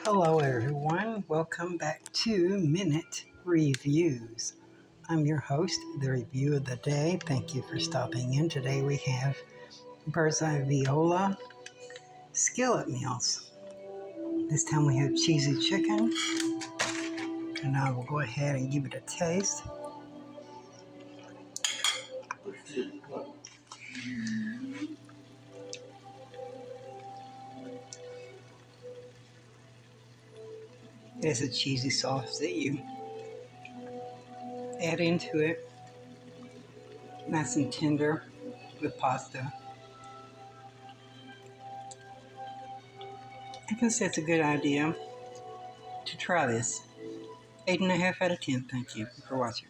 Hello, everyone. Welcome back to Minute Reviews. I'm your host, the review of the day. Thank you for stopping in. Today we have bird's eye Voila skillet meals. This time we have cheesy chicken, and I will go ahead and give it a taste. It's a cheesy sauce that you add into it, nice and tender with pasta. I guess that's a good idea to try this. 8.5 out of 10. Thank you for watching.